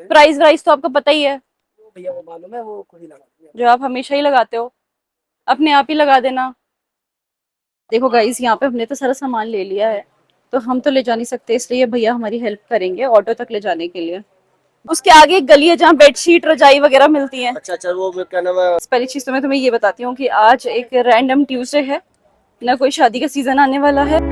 Price wise तो आपको पता ही है, भैया वो मालूम है, वो खुद ही लगाती है। जो आप हमेशा ही लगाते हो, अपने आप ही लगा देना। देखो गाइस, यहाँ पे हमने तो सारा सामान ले लिया है, तो हम तो ले जा नहीं सकते, इसलिए भैया हमारी हेल्प करेंगे ऑटो तक ले जाने के लिए। उसके आगे एक गली है जहाँ बेडशीट रजाई वगैरह मिलती है। अच्छा अच्छा, वो क्या नाम है। पहली चीज तो मैं तुम्हें ये बताती हूँ कि आज एक रैंडम ट्यूसडे है, ना कोई शादी का सीजन आने वाला है।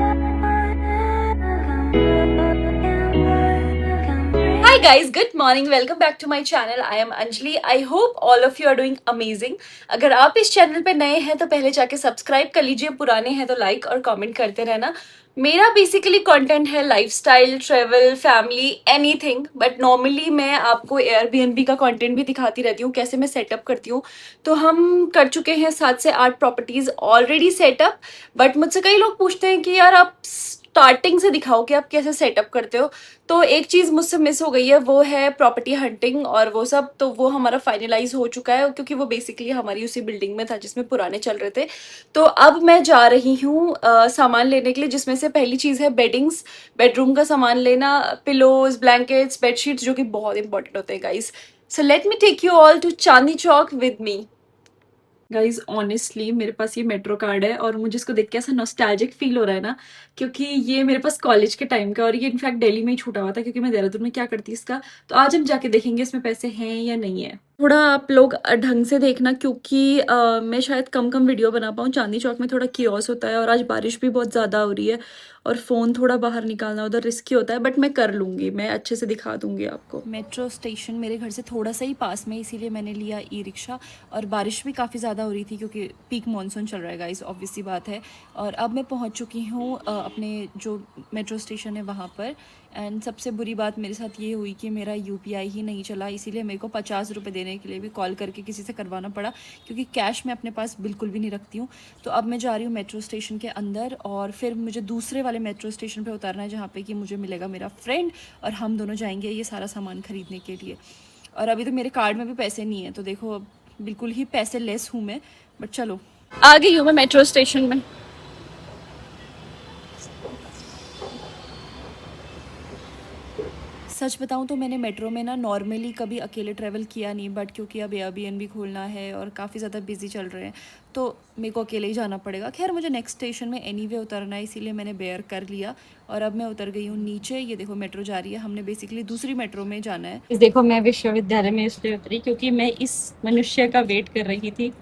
Hi guys, good morning. Welcome back to my channel. I am Anjali. I hope all of you are doing amazing. अगर आप इस चैनल पे नए हैं तो पहले जाके सब्सक्राइब कर लीजिए, पुराने हैं तो लाइक और कमेंट करते रहना। मेरा बेसिकली कंटेंट है lifestyle, travel, family, anything, but normally मैं आपको एयरबीएनबी का कंटेंट भी दिखाती रहती हूँ, कैसे मैं सेटअप करती हूँ। तो हम कर चुके हैं 7 से 8 प्रॉपर्टीज ऑलरेडी सेटअप, बट मुझसे कई लोग पूछते हैं कि यार आप स्टार्टिंग से दिखाओ कि आप कैसे सेटअप करते हो। तो एक चीज़ मुझसे मिस हो गई है, वो है प्रॉपर्टी हंटिंग और वो सब। तो वो हमारा फाइनलाइज हो चुका है, क्योंकि वो बेसिकली हमारी उसी बिल्डिंग में था जिसमें पुराने चल रहे थे। तो अब मैं जा रही हूँ सामान लेने के लिए, जिसमें से पहली चीज़ है बेडिंग्स, बेडरूम का सामान लेना, पिलोज, ब्लैंकेट्स, बेडशीट्स, जो कि बहुत इंपॉर्टेंट होते हैं guys. So let me take you all to Chandni Chowk with me. Guys honestly मेरे पास ये मेट्रो कार्ड है और मुझे इसको देख के ऐसा नॉस्टैल्जिक फील हो रहा है ना, क्योंकि ये मेरे पास कॉलेज के टाइम का, और ये इनफैक्ट दिल्ली में ही छूटा हुआ था, क्योंकि मैं देहरादून में क्या करती इसका। तो आज हम जाके देखेंगे इसमें पैसे हैं या नहीं है। थोड़ा आप लोग ढंग से देखना, क्योंकि मैं शायद कम कम वीडियो बना पाऊँ। चांदनी चौक में थोड़ा कियोस होता है और आज बारिश भी बहुत ज़्यादा हो रही है, और फ़ोन थोड़ा बाहर निकालना उधर रिस्की होता है, बट मैं कर लूँगी, मैं अच्छे से दिखा दूँगी आपको। मेट्रो स्टेशन मेरे घर से थोड़ा सा ही पास में, इसीलिए मैंने लिया ई रिक्शा। और बारिश भी काफ़ी ज़्यादा हो रही थी, क्योंकि पीक मानसून चल रहा है गाइस, ऑब्वियस सी बात है। और अब मैं पहुंच चुकी हूँ अपने जो मेट्रो स्टेशन है वहाँ पर। एंड सबसे बुरी बात मेरे साथ ये हुई कि मेरा यूपीआई ही नहीं चला, इसीलिए मेरे को 50 रुपये देने के लिए भी कॉल करके किसी से करवाना पड़ा, क्योंकि कैश मैं अपने पास बिल्कुल भी नहीं रखती हूँ। तो अब मैं जा रही हूँ मेट्रो स्टेशन के अंदर, और फिर मुझे दूसरे वाले मेट्रो स्टेशन पे उतारना है, जहाँ पे कि मुझे मिलेगा मेरा फ्रेंड, और हम दोनों जाएंगे ये सारा सामान खरीदने के लिए। और अभी तो मेरे कार्ड में भी पैसे नहीं है, तो देखो बिल्कुल ही पैसे लेस हूँ मैं, बट चलो। आ गई हूँ मैं मेट्रो स्टेशन में। सच बताऊं तो मैंने मेट्रो में ना नॉर्मली कभी अकेले ट्रैवल किया नहीं, बट क्योंकि अब एयरबीएनबी खोलना है और काफ़ी ज़्यादा बिजी चल रहे हैं, तो मेरे को अकेले ही जाना पड़ेगा। खैर मुझे नेक्स्ट स्टेशन में एनीवे उतरना है, इसीलिए मैंने बेयर कर लिया, और अब मैं उतर गई हूँ नीचे। ये देखो मेट्रो जा रही है, हमने बेसिकली दूसरी मेट्रो में जाना है। इस देखो मैं विश्वविद्यालय में इसलिए उतरी क्योंकि मैं इस मनुष्य का वेट कर रही थी।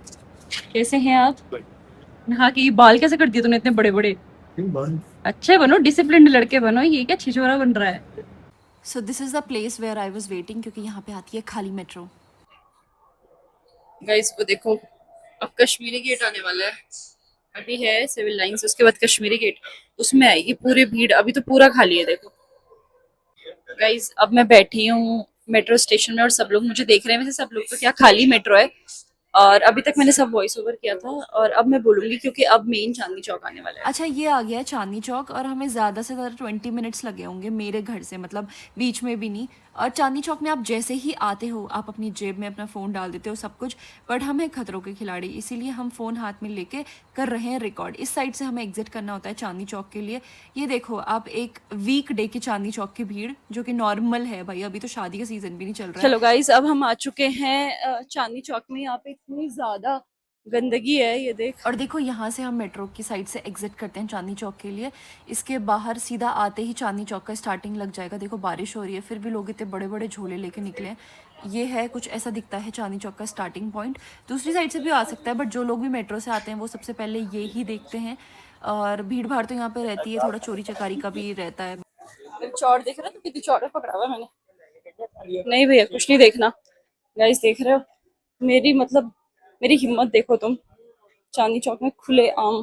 कैसे हैं आप? हाँ, कि बाल कैसे कर दिए तूने इतने बड़े बड़े? अच्छे बनो, डिसिप्लिन्ड लड़के बनो, ये क्या छिछोरा बन रहा है? So this is the place where I was waiting, क्योंकि यहाँ पे आती है खाली मेट्रो। गाइस वो देखो, अब कश्मीरी गेट आने वाला है। अभी है सिविल लाइंस, उसके बाद कश्मीरी गेट, उसमें आएगी पूरी भीड़। अभी तो पूरा खाली है देखो गाइस। अब मैं बैठी हूँ मेट्रो स्टेशन में और सब लोग मुझे देख रहे हैं। वैसे सब लोग तो क्या, खाली मेट्रो है। और अभी तक मैंने सब वॉइस ओवर किया था, और अब मैं बोलूंगी, क्योंकि अब मेन चांदनी चौक आने वाला है। अच्छा, ये आ गया है चांदनी चौक, और हमें ज़्यादा से ज़्यादा 20 मिनट्स लगे होंगे मेरे घर से, मतलब बीच में भी नहीं। और चांदनी चौक में आप जैसे ही आते हो, आप अपनी जेब में अपना फ़ोन डाल देते हो सब कुछ, बट हम हैं खतरों के खिलाड़ी, इसीलिए हम फ़ोन हाथ में लेके कर रहे हैं रिकॉर्ड। इस साइड से हमें एग्जिट करना होता है चांदनी चौक के लिए। ये देखो आप, एक वीक डे की चांदनी चौक की भीड़, जो कि नॉर्मल है भाई, अभी तो शादी का सीजन भी नहीं चल रहा है। चलो गाइस, अब हम आ चुके हैं चांदनी चौक में। यहाँ पे इतनी ज्यादा गंदगी है, ये देख। और देखो यहाँ से हम मेट्रो की साइड से एग्जिट करते हैं चांदनी चौक के लिए। इसके बाहर सीधा आते ही चांदनी चौक का स्टार्टिंग लग जाएगा। देखो बारिश हो रही है, फिर भी लोग इतने बड़े बड़े झोले लेके निकले हैं। ये है कुछ ऐसा दिखता है चांदनी चौक का स्टार्टिंग पॉइंट। दूसरी साइड से भी आ सकता है, बट जो लोग भी मेट्रो से आते हैं वो सबसे पहले ये ही देखते हैं। और भीड़ भाड़ तो यहाँ पे रहती है, थोड़ा चोरी चकारी का भी रहता है। चौड़ देख रहे हो, तो कितनी चौड़ा पकड़ा हुआ है मैंने। नहीं भैया कुछ नहीं देखना। गाइस देख रहे हो मेरी, मतलब मेरी हिम्मत देखो तुम। चांदनी चौक में खुले आम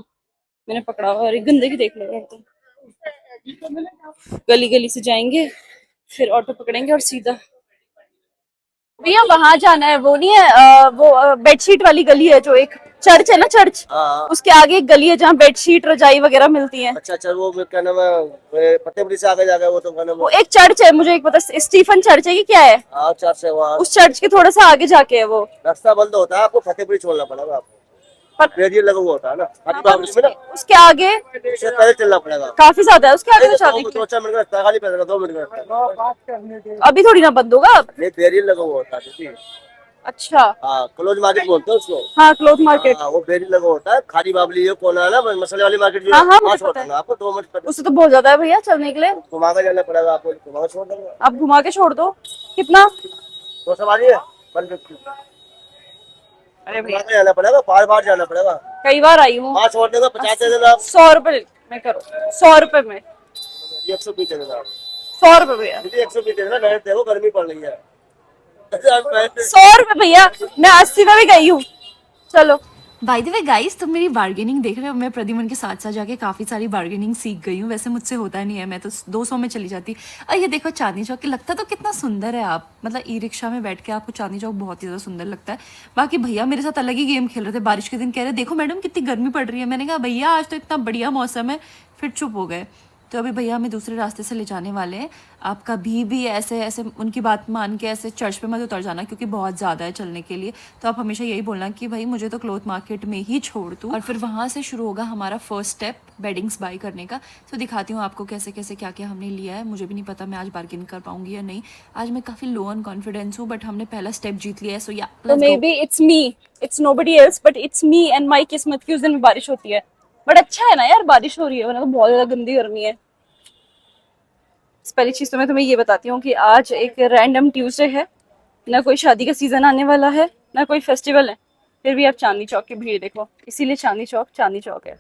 मैंने पकड़ा हुआ है, और गंदगी देख लो यार तुम। गली गली से जाएंगे, फिर ऑटो पकड़ेंगे और सीधा। भैया वहां जाना है, वो नहीं है वो बेडशीट वाली गली है, जो एक चर्च है ना, चर्च, हाँ। उसके आगे एक गली है जहाँ बेडशीट रजाई वगैरह मिलती है। अच्छा अच्छा, वो क्या नाम है, फतेहपुरी से आगे जाकर वो तो क्या नाम वो है। एक चर्च है, मुझे एक पता, स्टीफन चर्च है कि क्या है। हाँ चर्च है वहाँ। उस चर्च के थोड़ा सा आगे जाके है वो। रास्ता बंद होता है, आपको फतेहपुरी छोड़ना पड़ेगा आपको। पर बैरियर लगा हुआ होता है ना खाली हाँ, पर बावली में ना, उसके आगे उससे पहले चलना पड़ेगा। काफी ज्यादा है, उसके आगे तो नहीं, शादी दो के दो चार मिनट का रास्ता है, खाली पैदल का 2 मिनट का रास्ता है। अभी थोड़ी ना बंद होगा अब। नहीं बैरियर लगा हुआ होता है दीदी। अच्छा। हाँ क्लोज मार्केट बोलते हैं उसको। हाँ, क्लोथ मार्केट। हाँ वो बैरियर लगा होता है, खाली बावली ये कोना है ना, मसाले वाली मार्केट जो हाँ है हाँ, वहाँ मुझे पता है। छोड़ना आपको 2 मिनट पहले। उससे तो बहुत ज्यादा है भैया चलने के लिए। घुमा कर जाना पड़ेगा आपको, घुमा कर छोड़ देंगे। आप घुमा के छोड़ दो। कितना? 2 सवारी है 150। अरे घुमा भैया, के जाना पड़ेगा, बार बार जाना पड़ेगा। कई बार आई हूँ। वहाँ छोड़ देगा 50 दे देना आप। 100 रुपए में करो, 100 रुपए में। 120 दे देना आप। 100 रुपए भैया। दीदी 120 दे देना, नहीं देखो गर्मी पड़ रही है। 100 रुपए भैया, मैं 80 में भी गई हूँ। चलो। बाय द वे गाइस, तुम मेरी बार्गेनिंग देख रहे हो। मैं प्रद्युमन के साथ साथ जाके काफ़ी सारी बार्गेनिंग सीख गई हूँ। वैसे मुझसे होता नहीं है, मैं तो 200 में चली जाती। और ये देखो चांदनी चौक, लगता तो कितना सुंदर है। आप मतलब ई रिक्शा में बैठ के आपको चांदनी चौक बहुत ही ज़्यादा सुंदर लगता है। बाकी भैया मेरे साथ अलग ही गेम खेल रहे थे। बारिश के दिन कह रहे देखो मैडम कितनी गर्मी पड़ रही है। मैंने कहा भैया आज तो इतना बढ़िया मौसम है, फिर चुप हो गए। तो अभी भैया हमें दूसरे रास्ते से ले जाने वाले हैं। आप कभी भी ऐसे ऐसे उनकी बात मान के ऐसे चर्च पे मत उतर जाना, क्योंकि बहुत ज़्यादा है चलने के लिए। तो आप हमेशा यही बोलना कि भाई मुझे तो क्लोथ मार्केट में ही छोड़ दूँ, और फिर वहाँ से शुरू होगा हमारा फर्स्ट स्टेप बेडिंग्स बाई करने का। तो दिखाती हूँ आपको कैसे कैसे क्या क्या हमने लिया है। मुझे भी नहीं पता मैं आज बार्गेन कर पाऊंगी या नहीं। आज मैं काफ़ी लो ऑन कॉन्फिडेंस हूँ, बट हमने पहला स्टेप जीत लिया है। सो या तो may be it's me, it's nobody else, but it's me and my किस्मत की उस दिन बारिश होती है। बट अच्छा है ना यार, बारिश हो रही है, वरना तो बहुत ज्यादा गंदी गर्मी है। पहली चीज तो मैं तुम्हें ये बताती हूँ कि आज एक रैंडम ट्यूसडे है, ना कोई शादी का सीजन आने वाला है, ना कोई फेस्टिवल है। फिर भी आप चांदनी चौक की भीड़ देखो, इसीलिए चांदनी चौक है।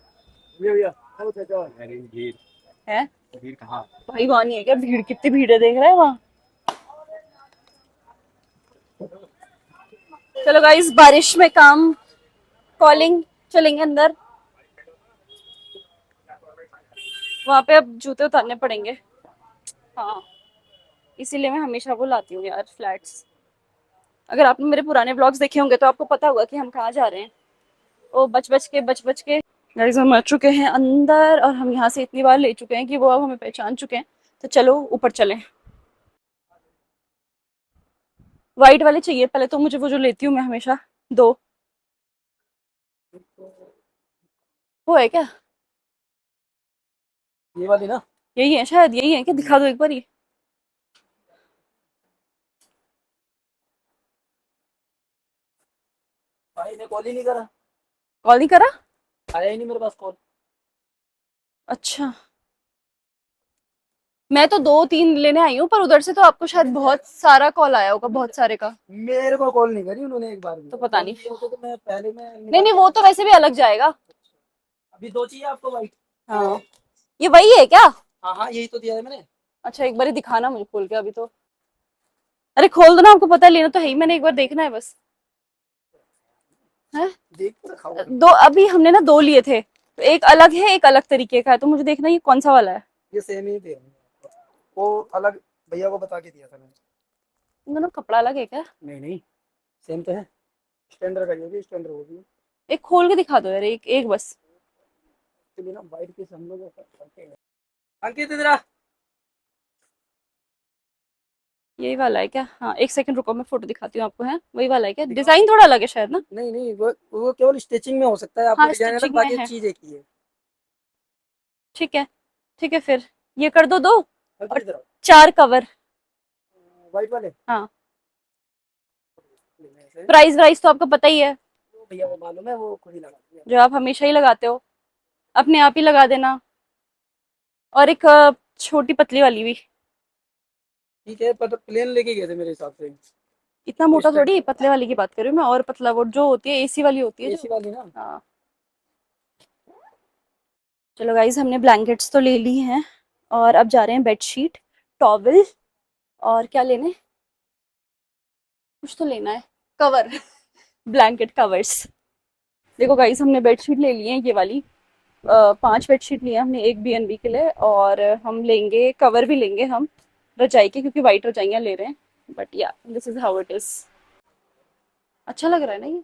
है भीड़ कहाँ? भाई, वहां नहीं है क्या भीड़? कितनी भीड़ है, देख रहे हैं वहां। चलो गाइस, बारिश में काम कॉलिंग, चलेंगे अंदर। वहां पे अब जूते उतारने पड़ेंगे। हाँ, इसीलिए मैं हमेशा वो लाती हूँ यार, फ्लैट्स। अगर आपने मेरे पुराने ब्लॉग्स देखे होंगे तो आपको पता होगा कि हम कहाँ जा रहे हैं। ओ बच बच के गाइस, हम आ चुके हैं अंदर, और हम यहाँ से इतनी बार ले चुके हैं कि वो अब हमें पहचान चुके हैं। तो चलो ऊपर चलें। व्हाइट वाले चाहिए पहले तो मुझे, वो जो लेती हूँ मैं हमेशा, दो। वो है क्या? ये वाली ना? यही है शायद, यही है क्या? दिखा दो एक बार ये। भाई ने कॉल ही नहीं करा, कॉल नहीं करा? आया ही नहीं मेरे पास कॉल। अच्छा, मैं तो 2-3 लेने आई हूँ, पर उधर से तो आपको शायद बहुत सारा कॉल आया होगा, बहुत सारे का। मेरे को कॉल नहीं करी उन्होंने एक बार भी। तो पता नहीं। तो मैं पहले में नहीं नहीं, वो तो वैसे भी अलग जाएगा। अभी 2 चाहिए आपको वाइट? हाँ, ये वही है क्या? हाँ हाँ यही तो दिया है मैंने। अच्छा, एक बार ही दिखाना मुझे खोल के अभी तो। अरे खोल दो ना, आपको पता है लेना तो है ही, मैंने एक बार देखना है बस। है देख तो रखा हुआ है। दो, अभी हमने ना 2 लिए थे, तो एक अलग है एक अलग तरीके का है, तो मुझे देखना है ये कौन सा वाला है। ये सेम ही थे, वो अलग भैया को बता के दिया था मैंने। इन दोनों कपड़ा अलग है क्या? नहीं नहीं सेम तो है। स्टैंडर्ड का ये भी स्टैंडर्ड होगी। एक खोल के दिखा दो यार, एक एक बस। चलिए ना वाइट पीस हम लोग करते हैं। अंकित इधर आ। यही वाला है क्या? हाँ, एक सेकंड रुको, मैं फोटो दिखाती हूँ आपको। है वही वाला है क्या? डिजाइन थोड़ा अलग है शायद ना। नहीं नहीं वो केवल स्टिचिंग में हो सकता है, आपको हाँ, डिजाइन अलग, स्टिचिंग में बाकी है। चीज एक ही है। ठीक है, ठीक है, फिर ये कर दो 2, अंकित और इधर आओ। 4 कवर। वाइट वाले हाँ, लेने से प्राइस वाइस तो आपको पता ही है, वो भैया को मालूम है, वो खुद ही लगाती है। जो आप हमेशा ही लगाते हो। अपने आप ही लगा देना। और एक छोटी पतली वाली भी। ठीक है पर प्लेन लेके गए थे मेरे हिसाब से। इतना मोटा थोड़ी, पतले वाली की बात कर रही हूँ मैं, और पतला वो जो होती है एसी वाली होती है एसी जो। वाली ना? हाँ। चलो गाइज, हमने ब्लैंकेट्स तो ले ली हैं, और अब जा रहे हैं बेडशीट, टॉवल, और क्या लेने, कुछ तो लेना है, कवर। Blanket covers. देखो गाइस, हमने बेडशीट ले ली है ये वाली। 5 बेडशीट लिए हमने एक बीएनबी के लिए, और हम लेंगे कवर भी लेंगे हम रजाई के, क्योंकि वाइट रजाइयाँ ले रहे हैं। बट या this is how it is. अच्छा लग रहा है ना ये?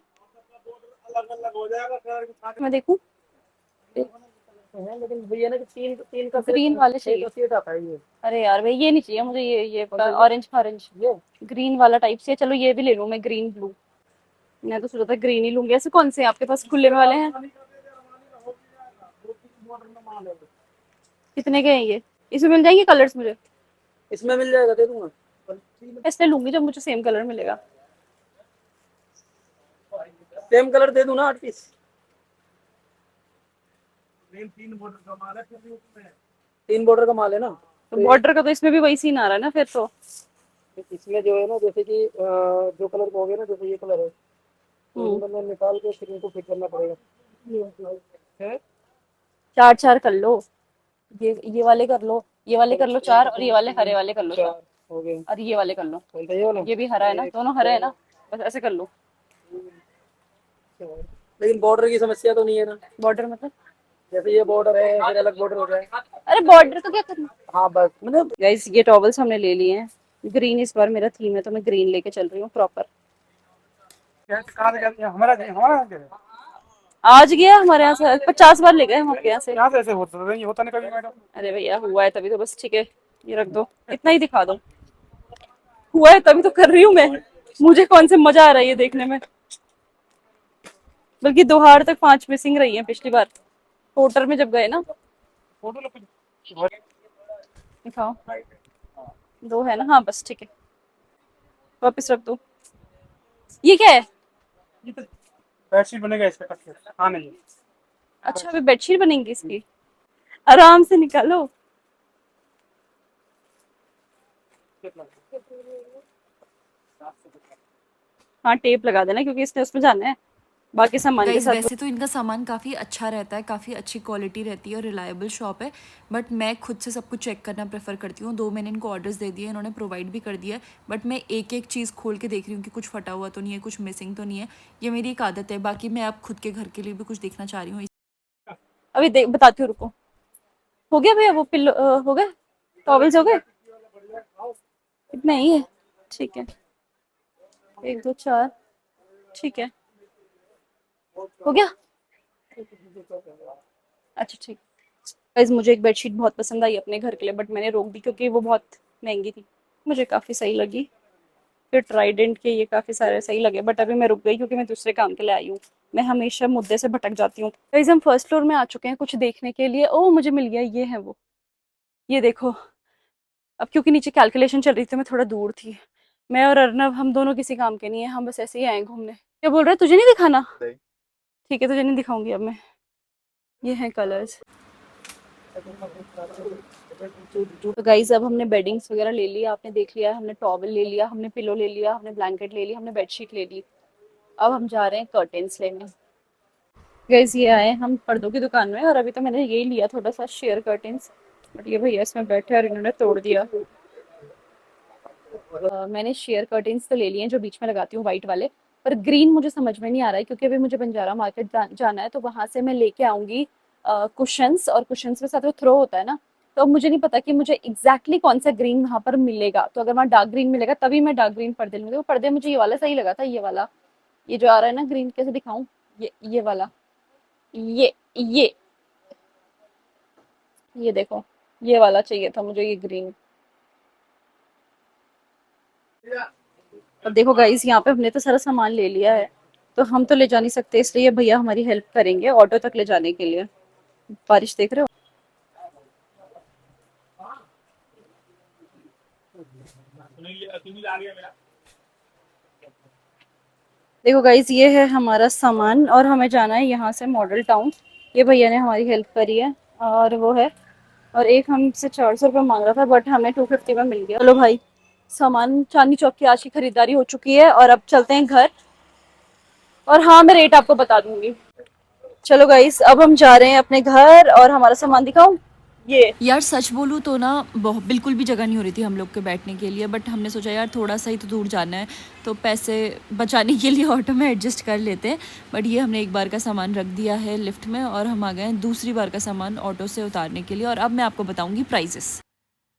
अलग अलग हो जाएगा। मैं देखूं। लेकिन भैया ने तीन तीन का ग्रीन वाले चाहिए। सेट आता है ये। अरे यार भाई, ये नहीं चाहिए मुझे, ये ऑरेंज ऑरेंज, ये ग्रीन वाला टाइप से। चलो ये भी ले लूं मैं, ग्रीन ब्लू। मैं तो सोचा था ग्रीन ही लूंगी। ऐसे कौन से हैं आपके पास खुले में वाले हैं? कितने के हैं ये? इसमें मिल जाएंगे कलर्स मुझे? इसमें मिल जाएगा, दे दूंगा। मैं इसलिए लूंगी जब मुझे सेम कलर मिलेगा। सेम कलर दे दूं ना 8 पीस? तीन बॉर्डर का माल है ना। तो बॉर्डर का तो इसमें भी वही सीन आ रहा है ना फिर तो। इसमें जो है ना, जैसे कि जो कलर कहोगे ना, जैसे ये कलर है, तो इनको मैं निकाल के फिर इनको फिट करना पड़ेगा। है? 4-4 कर लो। ये वाले कर लो, ये वाले कर लो 4, और ये वाले हरे वाले कर लो 4, 4 हो गए। और ये वाले कर लो। कौन सा, ये वाला? ये भी हरा है ना, दोनों हरे है ना, बस ऐसे कर लो। लेकिन बॉर्डर की समस्या तो नहीं है ना? बॉर्डर मतलब? जैसे ये बॉर्डर है, फिर अलग बॉर्डर हो जाए। अरे बॉर्डर तो क्या करना। हाँ बस, मतलब गाइस ये टॉवल्स हमने ले लिए हैं ग्रीन, इस बार मेरा थीम है तो मैं ग्रीन लेके चल रही हूँ प्रॉपर। कहाँ से जाते हैं? हमारा हमारा आज गया हमारे यहाँ से 50 बार ले गए हम आपके यहाँ से। यहाँ से ऐसे होता नहीं, होता नहीं कभी मैडम। अरे भैया हुआ है तभी तो, बस ठीक है ये रख दो, इतना ही दिखा दो। हुआ है तभी तो कर रही हूँ मैं, मुझे कौन से मजा आ रहा है ये देखने में। बल्कि 2 हार तक 5 मिसिंग रही है पिछली बार होटल में जब गए ना। दिखाओ, 2 है ना? हाँ बस ठीक है, वापस रख दो। ये क्या है? बेडशीट बनेगा इस पे कट के। हाँ नहीं, अच्छा अभी बेडशीट बनेंगी इसकी, आराम से निकालो। हाँ टेप लगा देना क्योंकि इसने उसमें जाना है बाकी सामान के गाइज साथ। वैसे तो इनका सामान काफ़ी अच्छा रहता है, काफ़ी अच्छी क्वालिटी रहती है और रिलायबल शॉप है, बट मैं खुद से सब कुछ चेक करना प्रेफर करती हूँ। 2 मैंने इनको ऑर्डर्स दे दिए, इन्होंने प्रोवाइड भी कर दिया है, बट मैं एक एक चीज़ खोल के देख रही हूँ कि कुछ फटा हुआ तो नहीं है, कुछ मिसिंग तो नहीं है। ये मेरी एक आदत है। बाकी मैं अब खुद के घर के लिए भी कुछ देखना चाह रही हूँ। अभी देख बताती हूँ, रुको। हो गया भैया वो पिल्लो हो गए, टॉवल्स हो गए? इतना ही है, ठीक है। 1 2 4, ठीक है, हो गया। अच्छा ठीक। गाइस मुझे एक बेडशीट बहुत पसंद आई अपने घर के लिए, बट मैंने रोक दी क्योंकि वो बहुत महंगी थी। मुझे काफ़ी सही लगी, फिर ट्राइडेंट के ये काफ़ी सारे सही लगे, बट अभी मैं रुक गई क्योंकि मैं दूसरे काम के लिए आई हूँ। मैं हमेशा मुद्दे से भटक जाती हूँ। गाइस हम फर्स्ट फ्लोर में आ चुके हैं कुछ देखने के लिए। ओह मुझे मिल गया, ये है वो, ये देखो। अब क्योंकि नीचे कैलकुलेशन चल रही थी, मैं थोड़ा दूर थी। मैं और अर्नब हम दोनों किसी काम के नहीं है, हम बस ऐसे ही आए घूमने। क्या बोल रहे हैं, तुझे नहीं दिखाना? ठीक है तुझे नहीं दिखाऊंगी अब मैं। ये हैं कलर्स। तो गाइस अब हमने बेडिंग्स वगैरह ले लिया, आपने देख लिया, हमने टॉवल ले लिया, हमने पिलो ले लिया, हमने ब्लैंकेट ले ली, हमने बेडशीट ले ली। अब हम जा रहे हैं कर्टेन्स लेने। गाइस ये आए हम पर्दों की दुकान में, और अभी तो मैंने यही लिया थोड़ा सा शेयर कर्टेन्स, बट ये भैया इसमें बैठे और इन्होंने तोड़ दिया। मैंने शेयर कर्टेन्स तो ले लिए हैं जो बीच में लगाती हूँ वाइट वाले, पर ग्रीन मुझे समझ में नहीं आ रहा है क्योंकि अभी मुझे बंजारा मार्केट जाना है, तो वहां से मैं लेके आऊंगी कुशंस, और कुशंस के साथ वो थ्रो होता है ना, तो अब मुझे नहीं पता कि मुझे एग्जैक्टली कौन सा ग्रीन वहां पर मिलेगा। तो अगर वहाँ डार्क ग्रीन मिलेगा तभी मैं डार्क ग्रीन पर्दे लूंगी। वो पर्दे मुझे ये वाला सही लगा था, ये वाला, ये जो आ रहा है ना ग्रीन, कैसे दिखाऊं, ये वाला, ये ये देखो, ये वाला चाहिए था मुझे, ये ग्रीन। अब देखो गाइस यहाँ पे हमने तो सारा सामान ले लिया है, तो हम तो ले जा नहीं सकते, इसलिए भैया हमारी हेल्प करेंगे ऑटो तक ले जाने के लिए। बारिश देख रहे हो। देखो गाइस ये है हमारा सामान, और हमें जाना है यहाँ से मॉडल टाउन। ये भैया ने हमारी हेल्प करी है, और वो है, और एक हमसे 400 रुपये मांग रहा था, बट हमें 250 में मिल गया। चलो भाई, सामान चांदनी चौक की आज की खरीदारी हो चुकी है, और अब चलते हैं घर। और हाँ मैं रेट आपको बता दूंगी। चलो गाइस अब हम जा रहे हैं अपने घर, और हमारा सामान दिखाऊं, ये यार सच बोलूँ तो ना बहुत बिल्कुल भी जगह नहीं हो रही थी हम लोग के बैठने के लिए, बट हमने सोचा यार थोड़ा सा ही तो दूर जाना है, तो पैसे बचाने के लिए ऑटो में एडजस्ट कर लेते हैं। बट ये हमने एक बार का सामान रख दिया है लिफ्ट में, और हम आ गए हैं दूसरी बार का सामान ऑटो से उतारने के लिए, और अब मैं आपको बताऊंगी प्राइजेस।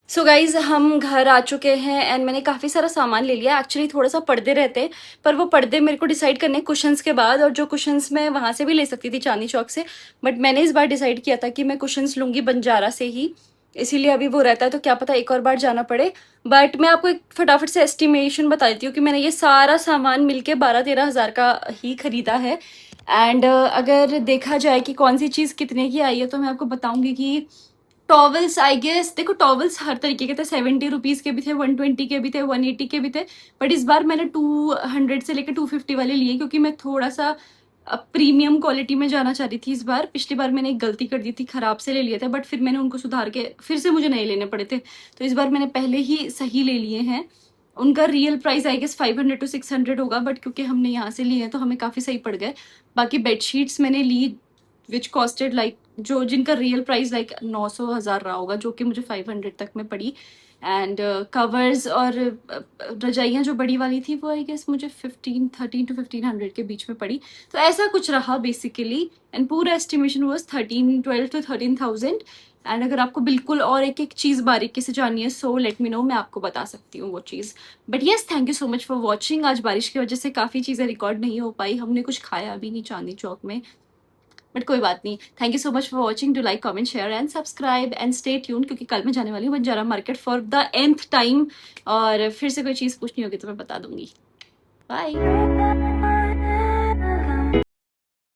सो गाइज हम घर आ चुके हैं, एंड मैंने काफ़ी सारा सामान ले लिया। एक्चुअली थोड़ा सा पर्दे रहते, पर वो पर्दे मेरे को डिसाइड करने कुशंस के बाद, और जो कुशंस मैं वहाँ से भी ले सकती थी चांदनी चौक से, बट मैंने इस बार डिसाइड किया था कि मैं कुशंस लूँगी बंजारा से ही, इसीलिए अभी वो रहता है, तो क्या पता एक और बार जाना पड़े। बट मैं आपको एक फटाफट से एस्टिमेशन बता देती हूँ कि मैंने ये सारा सामान मिलके 12-13 हज़ार का ही खरीदा है। एंड अगर देखा जाए कि कौन सी चीज़ कितने की आई है, तो मैं आपको बताऊंगी कि टॉवल्स, आई गेस देखो टॉवल्स हर तरीके के थे, 70 रुपीज़ के भी थे, 120 के भी थे, 180 के भी थे। बट इस बार मैंने 200 से लेकर 250 वाले लिए, क्योंकि मैं थोड़ा सा प्रीमियम क्वालिटी में जाना चाह रही थी इस बार। पिछली बार मैंने एक गलती कर दी थी, खराब से ले लिए थे, बट फिर मैंने उनको सुधार के फिर से मुझे नए लेने पड़े थे। तो इस बार मैंने पहले ही सही ले लिए हैं। उनका real price I guess 500 to 600 होगा, बट क्योंकि हमने यहाँ से लिए हैं तो हमें काफ़ी सही पड़ गए। बाकी बेडशीट्स मैंने ली विच कॉस्टेड लाइक, जो जिनका रियल प्राइस लाइक 900-1000 रहा होगा, जो कि मुझे 500 तक में पड़ी। एंड कवर्स और रजाइयाँ जो बड़ी वाली थी वो आई गेस मुझे 13 to 1500 के बीच में पड़ी। तो ऐसा कुछ रहा बेसिकली। एंड पूरा एस्टिमेशन वॉज 12 to 13,000। एंड अगर आपको बिल्कुल और एक एक चीज़ बारीकी से जाननी है, सो लेट मी नो, मैं आपको बता सकती हूँ वो चीज़। But yes, thank you so much for watching. आज बारिश की वजह से काफ़ी चीज़ें रिकॉर्ड नहीं हो पाई, हमने कुछ खाया भी नहीं चांदनी चौक में, बट कोई बात नहीं। Thank you so much for watching. Do like, comment, share and subscribe and stay tune, क्योंकि कल मैं जाने वाली हूँ Banjara market for the nth time, और फिर से कोई चीज़ पूछनी होगी तो मैं बता दूंगी। बाय।